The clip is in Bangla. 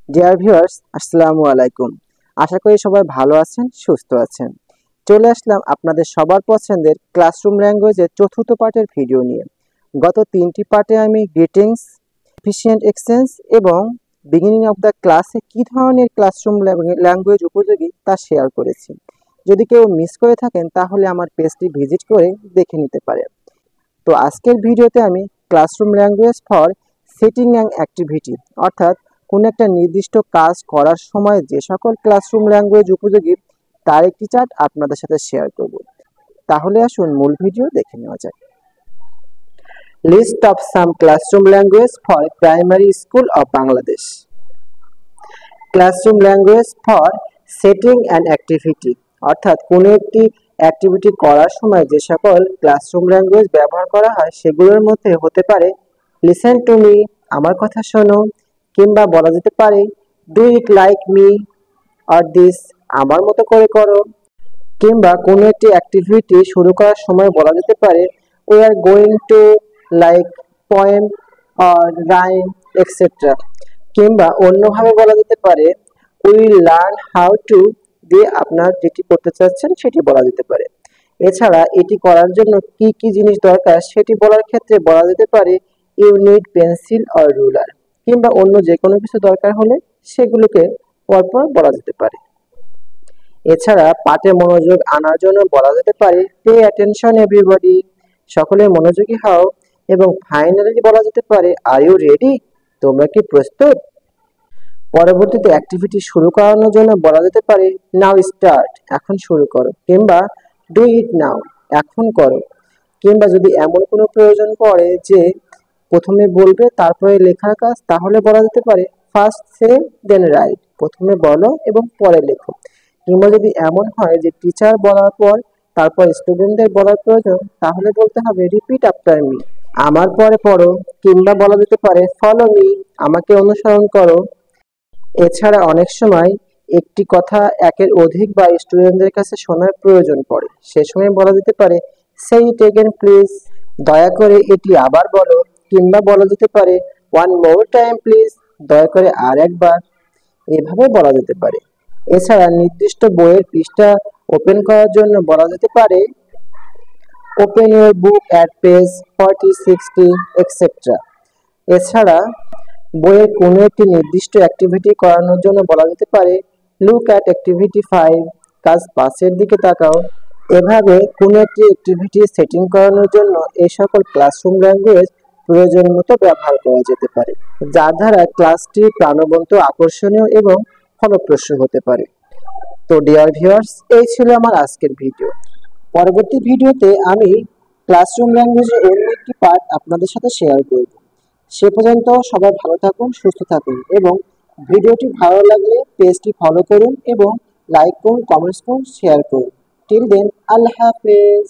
ডিয়ার ভিউয়ার্স, আসসালামু আলাইকুম। আশা করি সবাই ভালো আছেন, সুস্থ আছেন। চলে আসলাম আপনাদের সবার পছন্দের ক্লাসরুম ল্যাঙ্গুয়েজের চতুর্থ পার্টের ভিডিও নিয়ে। গত 3টি পার্টে আমি গ্রিটিংস, এফিশিয়েন্ট এক্সচেঞ্জ এবং বিগিনিং অফ দ্য ক্লাসে কী ধরনের ক্লাসরুম ল্যাঙ্গুয়েজ উপযোগী তা শেয়ার করেছি। যদি কেউ মিস করে থাকেন তাহলে আমার পেজটি ভিজিট করে দেখে নিতে পারেন। তো আজকের ভিডিওতে আমি classroom language for setting and activity অর্থাৎ কোনো একটা নির্দিষ্ট কাজ করার সময় যে সকল ক্লাসরুম ল্যাঙ্গুয়েজ উপযোগী তার একটি চার্ট আপনাদের সাথে শেয়ার করব। তাহলে আসুন মূল ভিডিও দেখে নেওয়া যাক। List of some classroom language for primary school of Bangladesh. Classroom language for setting and activity অর্থাৎ কোনো একটি অ্যাক্টিভিটি করার সময় যে সকল ক্লাসরুম ল্যাঙ্গুয়েজ ব্যবহার করা হয় সেগুলোর মধ্যে হতে পারে লিসেন টু মি, আমার কথা শোনো, কিংবা বলা যেতে পারে do it like me or this, আমার মতো করে করো, কিংবা কোনো একটি অ্যাক্টিভিটি শুরু করার সময় বলা যেতে পারে we are going to like poem or rhyme etcetera, কিংবা অন্যভাবে বলা যেতে পারে উই লার্ন হাউ টু দিয়ে আপনার যেটি করতে চাচ্ছেন সেটি বলা যেতে পারে। এছাড়া এটি করার জন্য কি কি জিনিস দরকার সেটি বলার ক্ষেত্রে বলা যেতে পারে you need pencil or ruler, কিংবা অন্য যে কোনো কিছু দরকার হলে সেগুলোকে পরপর বলা যেতে পারে। এছাড়া পাঠে মনোযোগ আনার জন্য বলা যেতে পারে পে অ্যাটেনশন এভরিবডি, সকলে মনোযোগী হও, এবং ফাইনালি বলা যেতে পারে আর ইউ রেডি, তোমরা কি প্রস্তুত। পরবর্তীতে অ্যাক্টিভিটি শুরু করানোর জন্য বলা যেতে পারে নাও স্টার্ট, এখন শুরু করো, কিংবা ডু ইট নাও, এখন করো, কিংবা যদি এমন কোনো প্রয়োজন পড়ে যে প্রথমে বলবে তারপরে লেখার কাজ তাহলে বলা যেতে পারে ফার্স্ট সে দেন রাইট, প্রথমে বলো এবং পরে লেখো। কিংবা যদি এমন হয় যে টিচার বলার পর তারপর স্টুডেন্টদের বলার প্রয়োজন তাহলে বলতে হবে রিপিট আফটার মি, আমার পরে পড়ো, কিংবা বলা যেতে পারে ফলো মি, আমাকে অনুসরণ করো। এছাড়া অনেক সময় একটি কথা একের অধিক বা স্টুডেন্টদের কাছে শোনার প্রয়োজন পড়ে, সে সময় বলা যেতে পারে সে ইট এগেন প্লিজ, দয়া করে এটি আবার বলো, কিংবা বলা যেতে পারে ওয়ান মোর টাইম প্লিজ, দয়া করে আর একবার, এভাবে বলা যেতে পারে। এছাড়া নির্দিষ্ট বইয়ের পৃষ্ঠা ওপেন করার জন্য বলা যেতে পারে open your book at page 40, 60 etcetera. এছাড়া বইয়ের কোনো একটি নির্দিষ্ট অ্যাক্টিভিটি করানোর জন্য বলা যেতে পারে লুক অ্যাট অ্যাক্টিভিটি 5, কাজ 5-এর দিকে তাকাও। এভাবে কোনো একটি অ্যাক্টিভিটি সেটিং করানোর জন্য এই সকল ক্লাসরুম ল্যাঙ্গুয়েজ প্রয়োজন মতো ব্যবহার করা যেতে পারে, যার দ্বারা ক্লাসটি প্রাণবন্ত, আকর্ষণীয় এবং ফলপ্রসূ হতে পারে। তো ডিয়ার ভিউয়ার্স, এই ছিল আমার আজকের ভিডিও। পরবর্তী ভিডিওতে আমি ক্লাসরুম ল্যাঙ্গুয়েজের অন্য একটি পার্ট আপনাদের সাথে শেয়ার করব। সে পর্যন্ত সবাই ভালো থাকুন, সুস্থ থাকুন, এবং ভিডিওটি ভালো লাগলে পেজটি ফলো করুন এবং লাইক করুন, কমেন্টস করুন, শেয়ার করুন। টিল দেন, আল্লাহ হাফেজ।